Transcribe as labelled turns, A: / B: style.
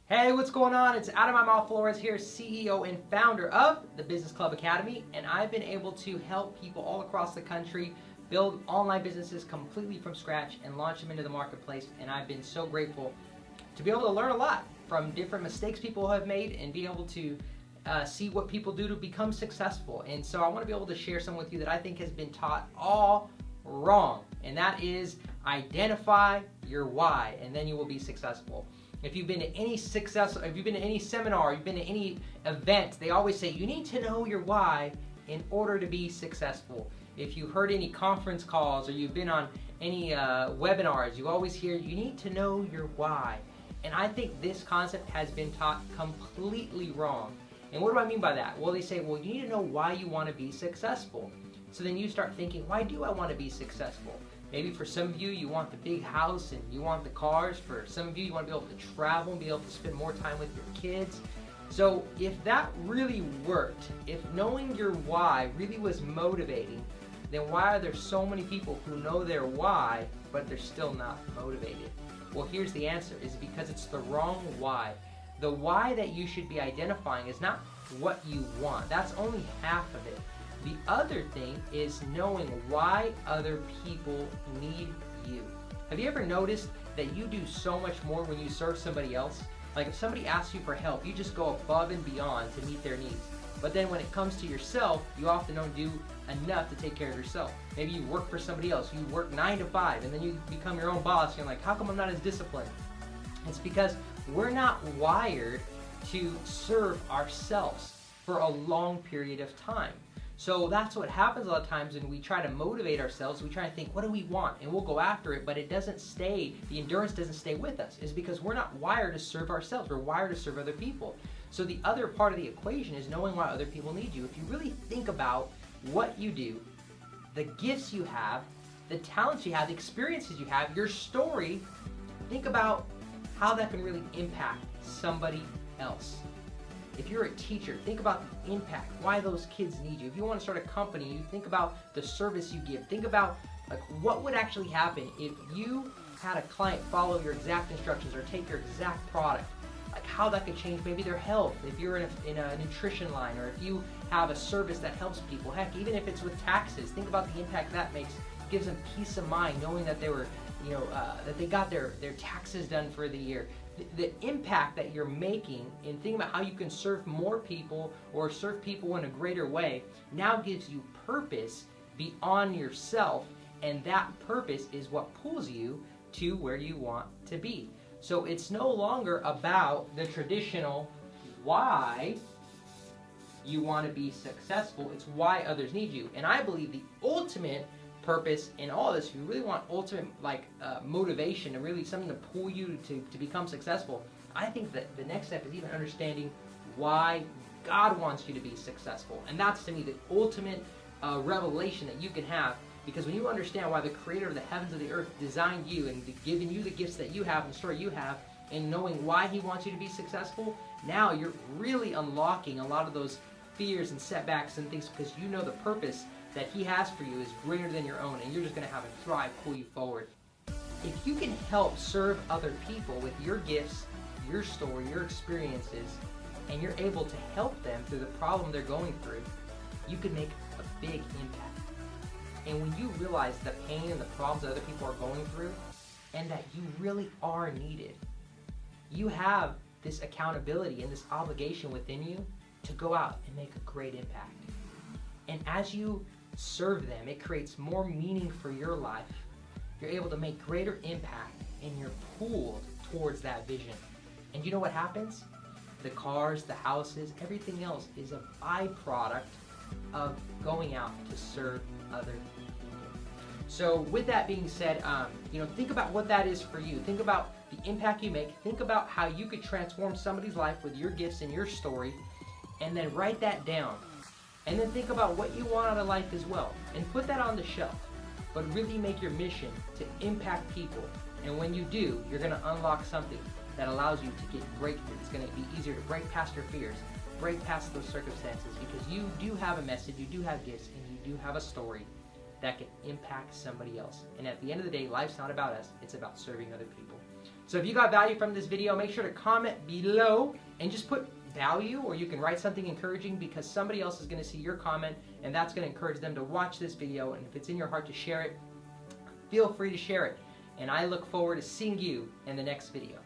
A: Hey, what's going on? It's Out of My Mouth Flores here, CEO and founder of the Business Club Academy, and I've been able to help people all across the country build online businesses completely from scratch and launch them into the marketplace. And I've been so grateful to be able to learn a lot from different mistakes people have made and be able to see what people do to become successful. And so I want to be able to share some with you that I think has been taught all wrong, and that is identify your why, and then you will be successful. If you've been to any if you've been to any seminar, you've been to any event, they always say you need to know your why in order to be successful. If you heard any conference calls or you've been on any webinars, you always hear you need to know your why. And I think this concept has been taught completely wrong. And what do I mean by that? Well, they say, well, you need to know why you want to be successful. So then you start thinking, why do I want to be successful? Maybe for some of you, you want the big house and you want the cars. For some of you, you want to be able to travel and be able to spend more time with your kids. So if that really worked, if knowing your why really was motivating, then why are there so many people who know their why, but they're still not motivated? Well, here's the answer, is because it's the wrong why. The why that you should be identifying is not what you want. That's only half of it. The other thing is knowing why other people need you. Have you ever noticed that you do so much more when you serve somebody else? Like if somebody asks you for help, you just go above and beyond to meet their needs. But then when it comes to yourself, you often don't do enough to take care of yourself. Maybe you work for somebody else. You work 9 to 5 and then you become your own boss. You're like, how come I'm not as disciplined? It's because we're not wired to serve ourselves for a long period of time. So that's what happens a lot of times when we try to motivate ourselves. We try to think, what do we want? And we'll go after it, but it doesn't stay, the endurance doesn't stay with us. It's because we're not wired to serve ourselves. We're wired to serve other people. So the other part of the equation is knowing why other people need you. If you really think about what you do, the gifts you have, the talents you have, the experiences you have, your story, think about how that can really impact somebody else. If you're a teacher, think about the impact, why those kids need you. If you want to start a company, you think about the service you give. Think about like what would actually happen if you had a client follow your exact instructions or take your exact product, like how that could change maybe their health. If you're in a nutrition line, or if you have a service that helps people, heck, even if it's with taxes, think about the impact that makes. It gives them peace of mind knowing that they were, that they got their taxes done for the year. The impact that you're making and thinking about how you can serve more people or serve people in a greater way now gives you purpose beyond yourself, and that purpose is what pulls you to where you want to be. So it's no longer about the traditional why you want to be successful, it's why others need you. And I believe the ultimate purpose in all this, if you really want ultimate motivation and really something to pull you to become successful, I think that the next step is even understanding why God wants you to be successful. And that's to me the ultimate revelation that you can have, because when you understand why the creator of the heavens and the earth designed you and given you the gifts that you have and the story you have, and knowing why he wants you to be successful, now you're really unlocking a lot of those fears and setbacks and things, because you know the purpose that he has for you is greater than your own, and you're just going to have it thrive, pull you forward. If you can help serve other people with your gifts, your story, your experiences, and you're able to help them through the problem they're going through, you can make a big impact. And when you realize the pain and the problems that other people are going through, and that you really are needed, you have this accountability and this obligation within you to go out and make a great impact. And as you serve them, it creates more meaning for your life. You're able to make greater impact, and you're pulled towards that vision. And you know what happens? The cars, the houses, everything else is a byproduct of going out to serve other people. So with that being said, think about what that is for you. Think about the impact you make. Think about how you could transform somebody's life with your gifts and your story, and then write that down. And then think about what you want out of life as well, and put that on the shelf. But really make your mission to impact people. And when you do, you're going to unlock something that allows you to get breakthrough. It's going to be easier to break past your fears, break past those circumstances, because you do have a message, you do have gifts, and you do have a story that can impact somebody else. And at the end of the day, life's not about us, it's about serving other people. So if you got value from this video, make sure to comment below and just put value, or you can write something encouraging, because somebody else is going to see your comment and that's going to encourage them to watch this video. And if it's in your heart to share it, feel free to share it. And I look forward to seeing you in the next video.